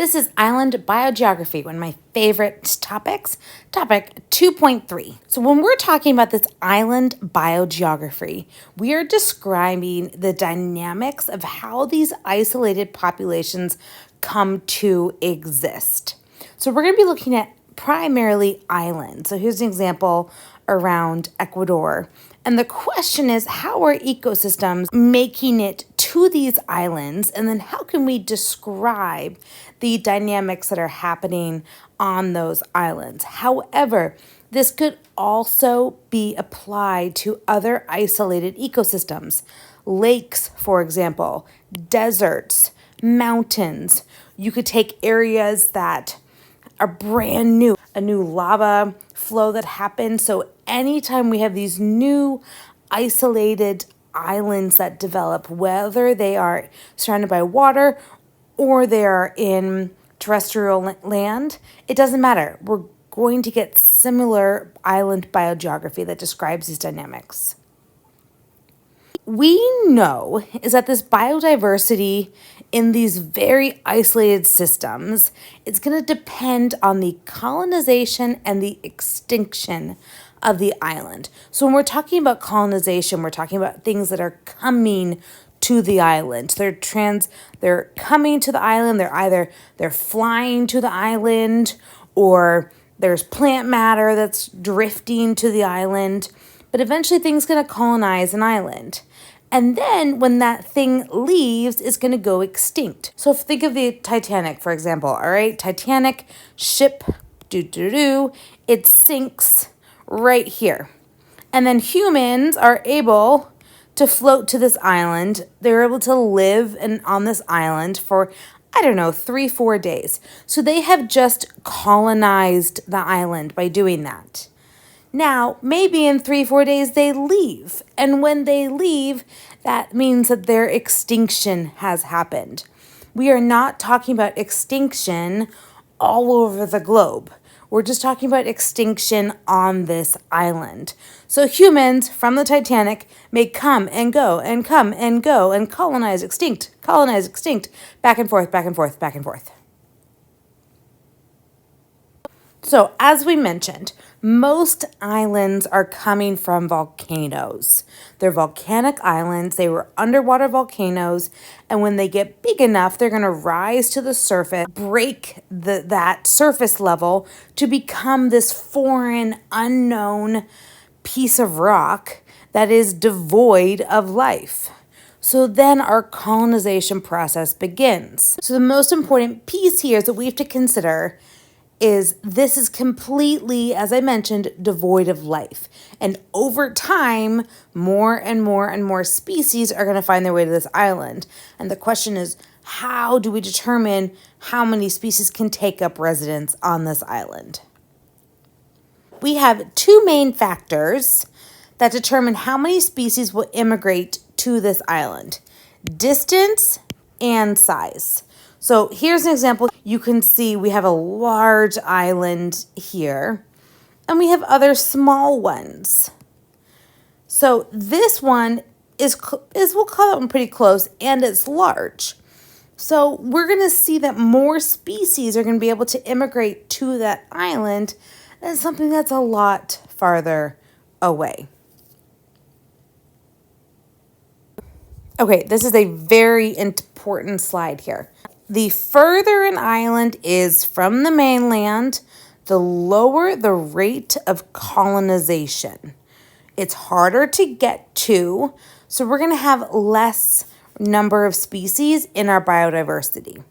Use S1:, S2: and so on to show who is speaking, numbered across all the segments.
S1: This is Island Biogeography, one of my favorite topics, topic 2.3. So when we're talking about this island biogeography, we are describing the dynamics of how these isolated populations come to exist. So we're going to be looking at primarily islands. So here's an example around Ecuador. And the question is, how are ecosystems making it to these islands? And then how can we describe the dynamics that are happening on those islands? However, this could also be applied to other isolated ecosystems, lakes, for example, deserts, mountains. You could take areas that are brand new, a new lava flow that happened. So anytime we have these new isolated islands that develop, whether they are surrounded by water or they are in terrestrial land, it doesn't matter. We're going to get similar island biogeography that describes these dynamics. We know is that this biodiversity in these very isolated systems, it's going to depend on the colonization and the extinction of the island. So when we're talking about colonization, we're talking about things that are coming to the island. They're coming to the island. They're flying to the island, or there's plant matter that's drifting to the island. But eventually things going to colonize an island. And then when that thing leaves, it's going to go extinct. So think of the Titanic, for example. All right, Titanic ship, it sinks right here. And then humans are able to float to this island. They're able to live on this island for, 3-4 days. So they have just colonized the island by doing that. Now, maybe in 3-4 days they leave. And when they leave, that means that their extinction has happened. We are not talking about extinction all over the globe. We're just talking about extinction on this island. So humans from the Titanic may come and go and come and go and colonize, extinct, back and forth, back and forth, back and forth. So as we mentioned, most islands are coming from volcanoes. They're volcanic islands. They were underwater volcanoes. And when they get big enough, they're going to rise to the surface, break that surface level to become this foreign, unknown piece of rock that is devoid of life. So then our colonization process begins. So the most important piece here is that we have to consider is this is completely, as I mentioned, devoid of life. And over time, more and more and more species are going to find their way to this island. And the question is, how do we determine how many species can take up residence on this island? We have two main factors that determine how many species will immigrate to this island: distance and size. So here's an example. You can see we have a large island here, and we have other small ones. So this one is we'll call that one pretty close, and it's large. So we're going to see that more species are going to be able to immigrate to that island than something that's a lot farther away. Okay, this is a very important slide here. The further an island is from the mainland, the lower the rate of colonization. It's harder to get to, so we're going to have less number of species in our biodiversity.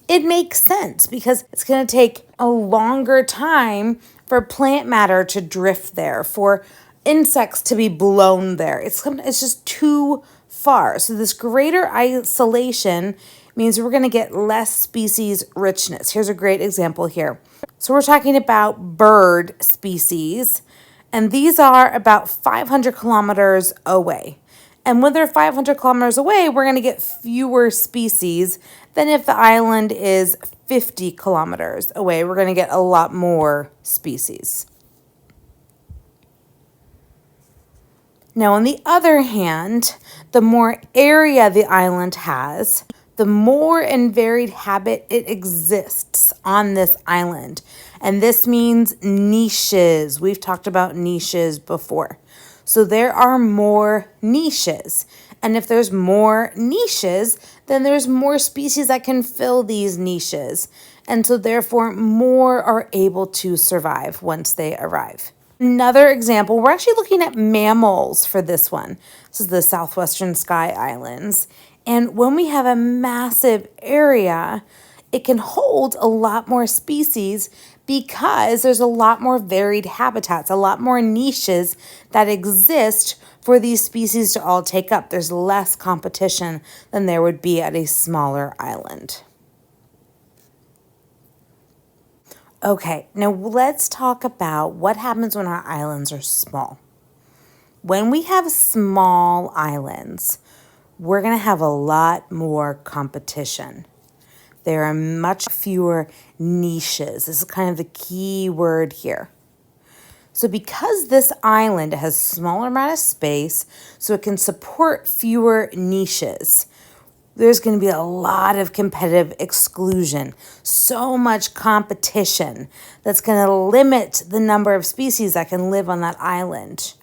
S1: It makes sense because it's going to take a longer time for plant matter to drift there, for insects to be blown there. It's just too far. So this greater isolation means we're going to get less species richness. Here's a great example here. So we're talking about bird species, and these are about 500 kilometers away. And when they're 500 kilometers away, we're going to get fewer species than if the island is 50 kilometers away. We're going to get a lot more species. Now, on the other hand, the more area the island has, the more and varied habit it exists on this island. And this means niches. We've talked about niches before. So there are more niches. And if there's more niches, then there's more species that can fill these niches. And so therefore more are able to survive once they arrive. Another example, we're actually looking at mammals for this one. This is the Southwestern Sky Islands. And when we have a massive area, it can hold a lot more species because there's a lot more varied habitats, a lot more niches that exist for these species to all take up. There's less competition than there would be at a smaller island. Okay, now let's talk about what happens when our islands are small. When we have small islands, we're going to have a lot more competition. There are much fewer niches. This is kind of the key word here. So because this island has a smaller amount of space, so it can support fewer niches, there's going to be a lot of competitive exclusion, so much competition that's going to limit the number of species that can live on that island.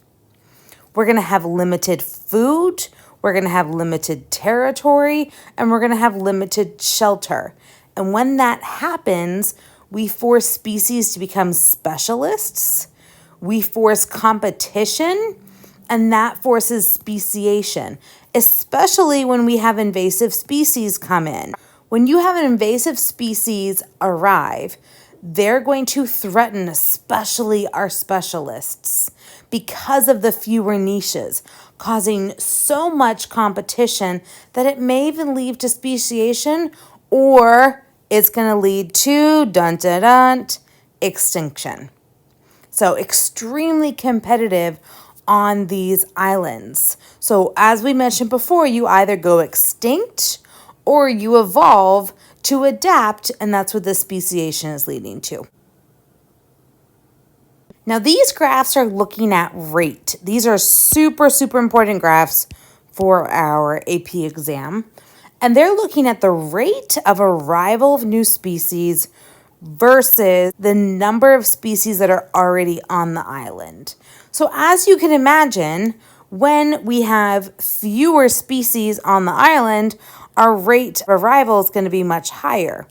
S1: We're going to have limited food, we're going to have limited territory, and we're going to have limited shelter. And when that happens, we force species to become specialists, we force competition, and that forces speciation, especially when we have invasive species come in. When you have an invasive species arrive, they're going to threaten especially our specialists because of the fewer niches, causing so much competition that it may even lead to speciation, or it's going to lead to extinction. So extremely competitive on these islands. So as we mentioned before, you either go extinct or you evolve to adapt, and that's what this speciation is leading to. Now these graphs are looking at rate. These are super, super important graphs for our AP exam. And they're looking at the rate of arrival of new species versus the number of species that are already on the island. So as you can imagine, when we have fewer species on the island, our rate of arrival is going to be much higher.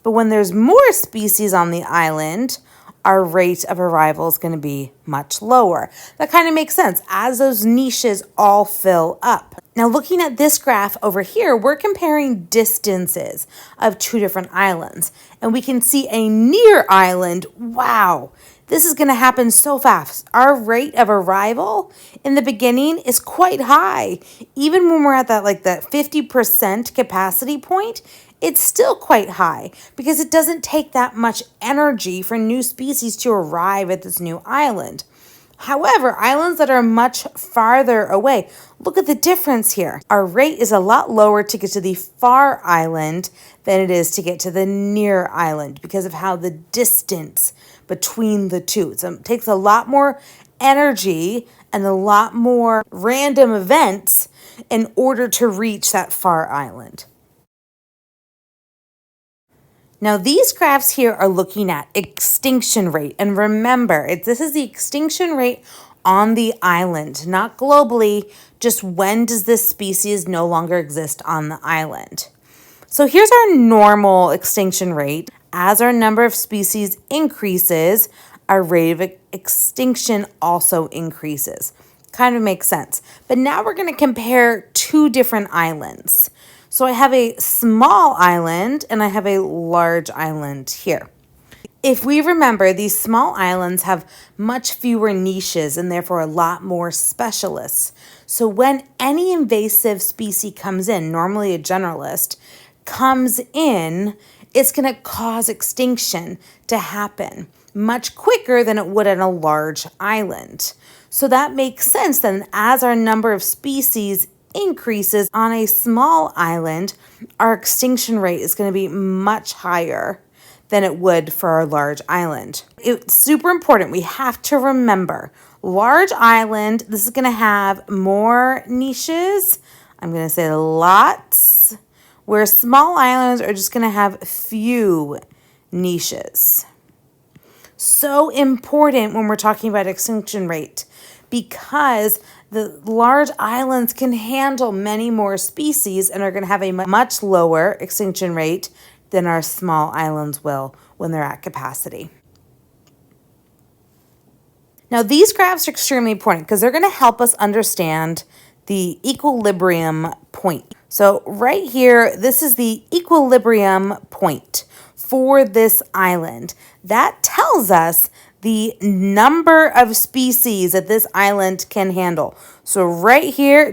S1: But when there's more species on the island, our rate of arrival is going to be much lower. That kind of makes sense as those niches all fill up. Now looking at this graph over here, we're comparing distances of two different islands. And we can see a near island. Wow, this is going to happen so fast. Our rate of arrival in the beginning is quite high. Even when we're at that 50% capacity point, it's still quite high because it doesn't take that much energy for new species to arrive at this new island. However, islands that are much farther away, look at the difference here. Our rate is a lot lower to get to the far island than it is to get to the near island because of how the distance between the two. So it takes a lot more energy and a lot more random events in order to reach that far island. Now, these graphs here are looking at extinction rate. And remember, this is the extinction rate on the island, not globally, just when does this species no longer exist on the island. So here's our normal extinction rate. As our number of species increases, our rate of extinction also increases. Kind of makes sense. But now we're going to compare two different islands. So I have a small island and I have a large island here. If we remember, these small islands have much fewer niches and therefore a lot more specialists. So when any invasive species comes in, normally a generalist, comes in, it's going to cause extinction to happen much quicker than it would on a large island. So that makes sense then as our number of species increases on a small island, our extinction rate is going to be much higher than it would for our large island. It's super important. We have to remember, large island, this is going to have more niches. I'm going to say lots, where small islands are just going to have few niches. So important when we're talking about extinction rate, because the large islands can handle many more species and are going to have a much lower extinction rate than our small islands will when they're at capacity. Now, these graphs are extremely important because they're going to help us understand the equilibrium point. So right here, this is the equilibrium point for this island. That tells us the number of species that this island can handle. So right here,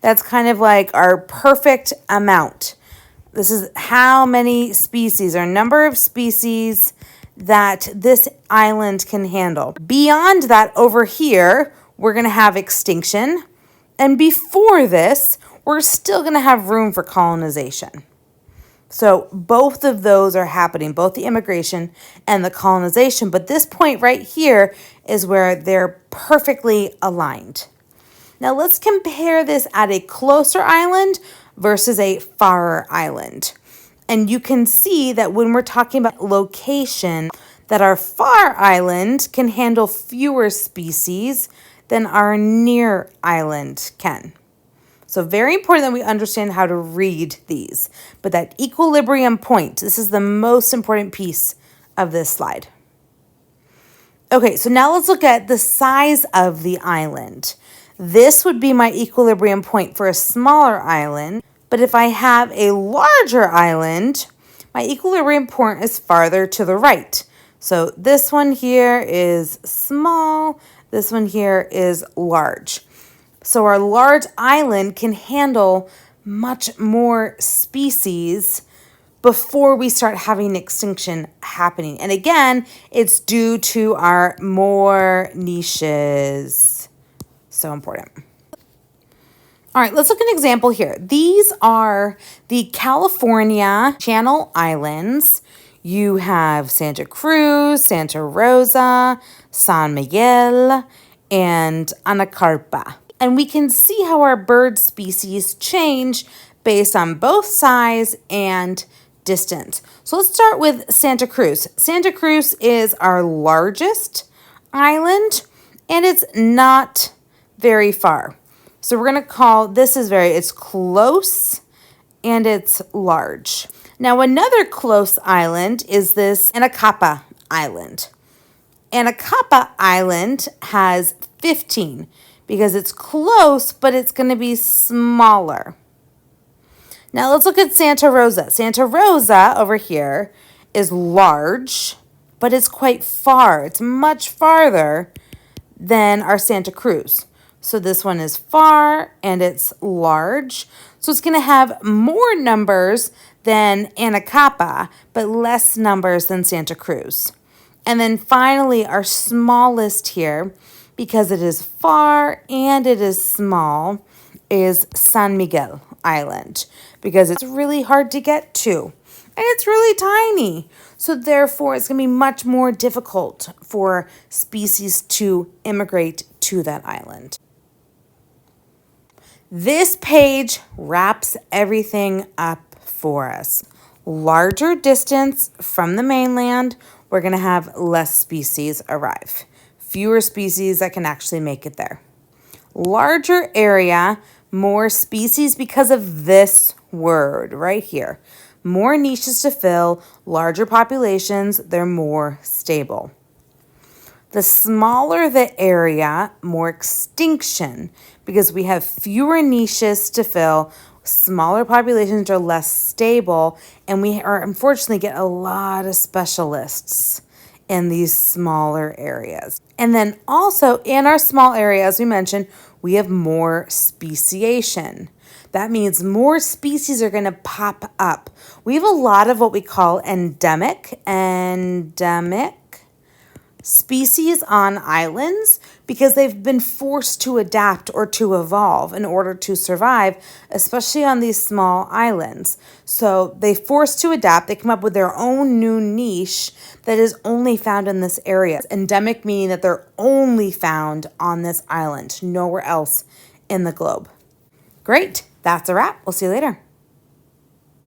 S1: that's kind of like our perfect amount. This is how many species, or number of species that this island can handle. Beyond that, over here, we're going to have extinction. And before this, we're still going to have room for colonization. So both of those are happening, both the immigration and the colonization. But this point right here is where they're perfectly aligned. Now let's compare this at a closer island versus a farer island. And you can see that when we're talking about location, that our far island can handle fewer species than our near island can. So very important that we understand how to read these. But that equilibrium point, this is the most important piece of this slide. Okay, so now let's look at the size of the island. This would be my equilibrium point for a smaller island. But if I have a larger island, my equilibrium point is farther to the right. So this one here is small, this one here is large. So our large island can handle much more species before we start having extinction happening. And again, it's due to our more niches. So important. All right, let's look at an example here. These are the California Channel Islands. You have Santa Cruz, Santa Rosa, San Miguel, and Anacarpa. And we can see how our bird species change based on both size and distance. So let's start with Santa Cruz. Santa Cruz is our largest island, and it's not very far. So we're going to call this it's close and it's large. Now another close island is this Anacapa Island. Anacapa Island has 15 because it's close, but it's going to be smaller. Now let's look at Santa Rosa. Santa Rosa over here is large, but it's quite far. It's much farther than our Santa Cruz. So this one is far and it's large. So it's going to have more numbers than Anacapa, but less numbers than Santa Cruz. And then finally, our smallest here, because it is far and it is small, is San Miguel Island, because it's really hard to get to. And it's really tiny. So therefore, it's going to be much more difficult for species to immigrate to that island. This page wraps everything up for us. Larger distance from the mainland, we're going to have less species arrive. Fewer species that can actually make it there. Larger area, more species because of this word right here. More niches to fill, larger populations, they're more stable. The smaller the area, more extinction, because we have fewer niches to fill, smaller populations are less stable, and we are unfortunately get a lot of specialists in these smaller areas. And then also in our small area, as we mentioned, we have more speciation. That means more species are going to pop up. We have a lot of what we call endemic species on islands because they've been forced to adapt or to evolve in order to survive, especially on these small islands. So they forced to adapt. They come up with their own new niche that is only found in this area. Endemic meaning that they're only found on this island, nowhere else in the globe. Great. That's a wrap. We'll see you later.